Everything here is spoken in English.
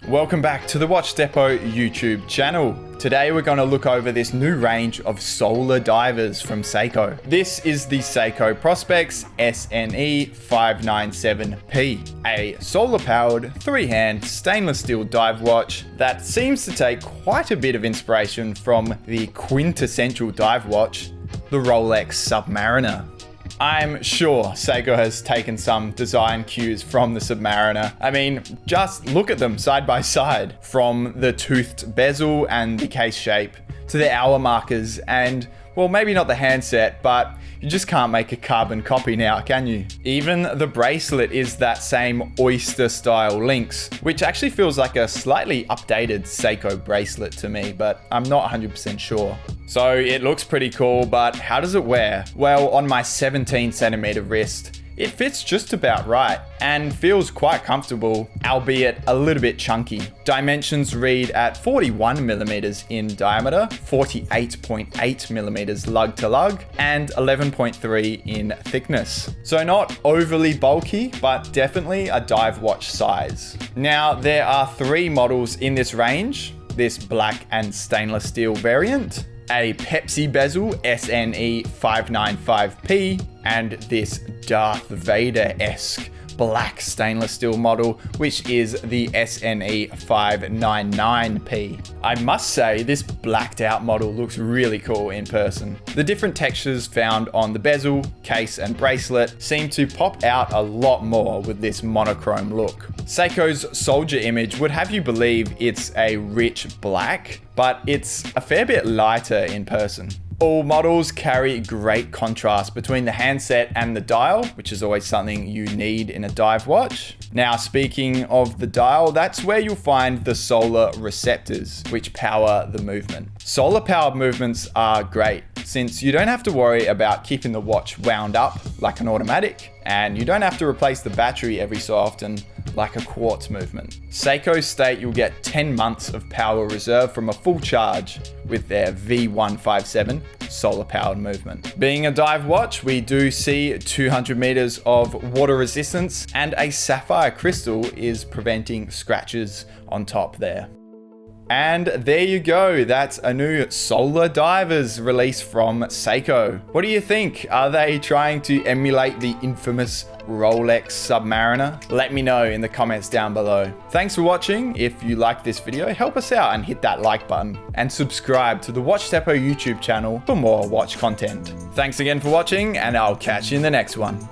Welcome back to the Watch Depot YouTube channel. Today we're going to look over this new range of solar divers from Seiko. This is the Seiko Prospex SNE597P, a solar-powered, three-hand stainless steel dive watch that seems to take quite a bit of inspiration from the quintessential dive watch, the Rolex Submariner. I'm sure Seiko has taken some design cues from the Submariner. I mean, just look at them side by side, from the toothed bezel and the case shape to the hour markers and, well, maybe not the handset, but you just can't make a carbon copy now, can you? Even the bracelet is that same oyster style links, which actually feels like a slightly updated Seiko bracelet to me, but I'm not 100% sure. So it looks pretty cool, but how does it wear? Well, on my 17cm wrist, it fits just about right and feels quite comfortable, albeit a little bit chunky. Dimensions read at 41mm in diameter, 48.8mm lug to lug, and 11.3 in thickness. So not overly bulky, but definitely a dive watch size. Now, there are three models in this range: this black and stainless steel variant, a Pepsi bezel SNE595P, and this Darth Vader-esque black stainless steel model, which is the SNE599P. I must say, this blacked out model looks really cool in person. The different textures found on the bezel, case, and bracelet seem to pop out a lot more with this monochrome look. Seiko's soldier image would have you believe it's a rich black, but it's a fair bit lighter in person. All models carry great contrast between the handset and the dial, which is always something you need in a dive watch. Now, speaking of the dial, that's where you'll find the solar receptors, which power the movement. Solar powered movements are great, since you don't have to worry about keeping the watch wound up like an automatic, and you don't have to replace the battery every so often like a quartz movement. Seiko state you'll get 10 months of power reserve from a full charge with their V157 solar powered movement. Being a dive watch, we do see 200 meters of water resistance, and a sapphire crystal is preventing scratches on top there. And there you go, that's a new solar divers release from Seiko. What do you think? Are they trying to emulate the infamous Rolex Submariner? Let me know in the comments down below. Thanks for watching. If you liked this video, help us out and hit that like button, and subscribe to the Watch Depot YouTube channel for more watch content. Thanks again for watching, and I'll catch you in the next one.